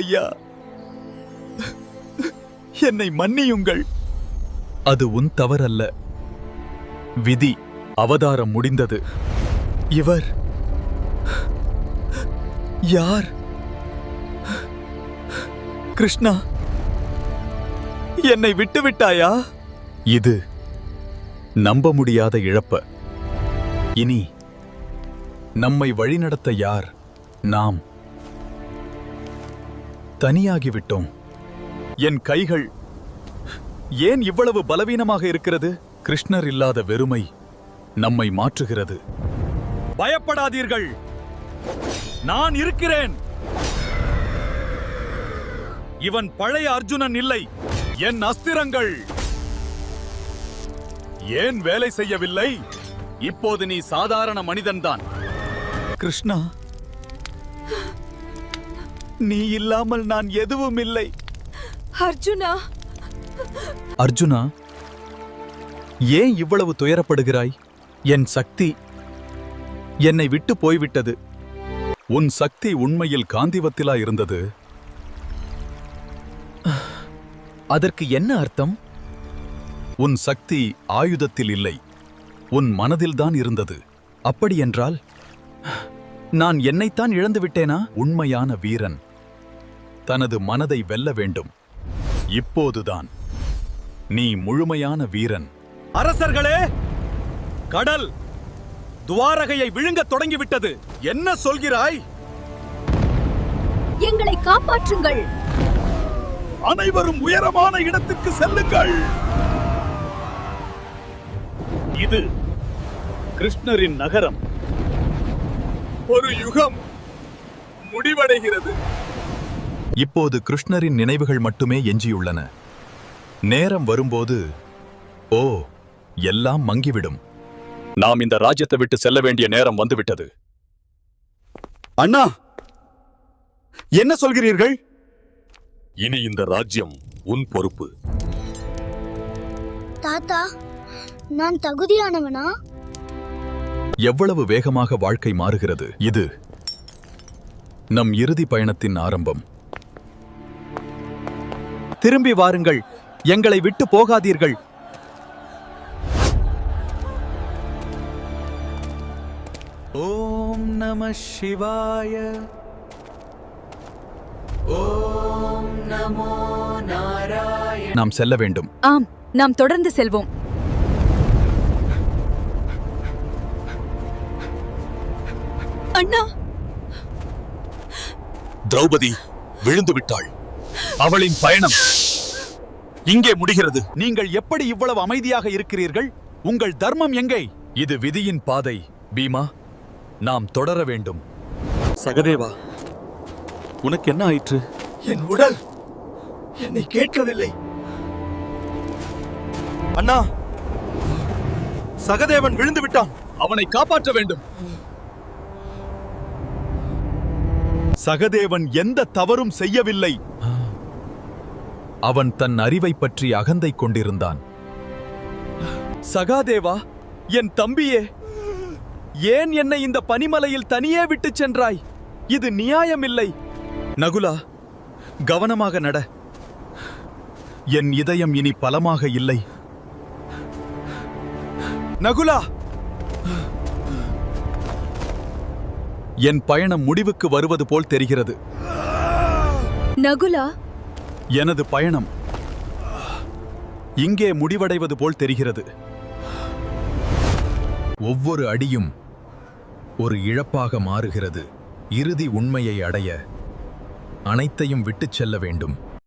ஐயா, என்னை மன்னியுங்கள். அது உன் தவறல்ல. விதி. அவதாரம் முடிந்தது. இவர் யார்? கிருஷ்ணா, என்னை விட்டுவிட்டாயா? இது நம்ப முடியாத இழப்பு. இனி நம்மை வழிநடத்த யார்? நாம் தனியாகிவிட்டோம். என் கைகள் ஏன் இவ்வளவு பலவீனமாக இருக்கிறது? கிருஷ்ணர் இல்லாத வெறுமை நம்மை மாற்றுகிறது. பயப்படாதீர்கள், நான் இருக்கிறேன். இவன் பழைய அர்ஜுனன் இல்லை. என் அஸ்திரங்கள் ஏன் வேலை செய்யவில்லை? இப்போது நீ சாதாரண மனிதன்தான். கிருஷ்ணா, நீ இல்லாமல் நான் எதுவும் இல்லை. அர்ஜுனா, அர்ஜுனா, ஏன் இவ்வளவு துயரப்படுகிறாய்? என் சக்தி என்னை விட்டு போய்விட்டது. உன் சக்தி உண்மையில் காந்திவத்திலா இருந்தது. அதற்கு என்ன அர்த்தம்? உன் சக்தி ஆயுதத்தில் இல்லை, உன் மனதில்தான் இருந்தது. அப்படியென்றால் நான் என்னைத்தான் இழந்து விட்டேனா? உண்மையான வீரன் தனது மனதை வெல்ல வேண்டும். இப்போதுதான் நீ முழுமையான வீரன். அரசர்களே, கடல் துவாரகையை விழுங்கத் தொடங்கிவிட்டது. என்ன சொல்கிறாய்? எங்களை காப்பாற்றுங்கள். அனைவரும் உயரமான இடத்துக்கு செல்லுங்கள். இது கிருஷ்ணரின் நகரம். ஒரு யுகம் முடிவடைகிறது. இப்போது கிருஷ்ணரின் நினைவுகள் மட்டுமே எஞ்சியுள்ளன. நேரம் வரும்போது எல்லாம் மங்கிவிடும். நாம் இந்த ராஜ்யத்தை விட்டு செல்ல வேண்டிய நேரம் வந்துவிட்டது. அண்ணா, என்ன சொல்கிறீர்கள்? இனி இந்த ராஜ்யம் உன் பொறுப்பு. தாத்தா, நான் தகுதியானவனா? எவ்வளவு வேகமாக வாழ்க்கை மாறுகிறது! இது நம் இறுதி பயணத்தின் ஆரம்பம். திரும்பி வாருங்கள், எங்களை விட்டு போகாதீர்கள். ஓம் நம சிவாய. ஓம் நமோ நாராயண. நாம் செல்ல வேண்டும். ஆம், நாம் தொடர்ந்து செல்வோம். அண்ணா, திரௌபதி விழுந்து விட்டாள். அவளின் பயணம் இங்கே முடிகிறது. நீங்கள் எப்படி இவ்வளவு அமைதியாக இருக்கிறீர்கள்? உங்கள் தர்மம் எங்கே? இது விதியின் பாதை பீமா. நாம் தொடர வேண்டும். சகதேவா, உனக்கு என்ன ஆயிற்று? என் உடல் என்னை கேட்கவில்லை. அண்ணா, சகதேவன் விழுந்து விட்டான். அவனை காப்பாற்ற வேண்டும். சகதேவன் எந்த தவறும் செய்யவில்லை. அவன் தன் அறிவை பற்றி அகந்தை கொண்டிருந்தான். சகாதேவா, என் தம்பியே, ஏன் என்னை இந்த பனிமலையில் தனியே விட்டுச் சென்றாய்? இது நியாயமில்லை. நகுலா, கவனமாக நட. என் இதயம் இனி பலமாக இல்லை. நகுலா, என் பயணம் முடிவுக்கு வருவது போல் தெரிகிறது. நகுலா, எனது பயணம் இங்கே முடிவடைவது போல் தெரிகிறது. ஒவ்வொரு அடியும் ஒரு இழப்பாக மாறுகிறது. இறுதி உண்மையை அடைய அனைத்தையும் விட்டுச் செல்ல வேண்டும்.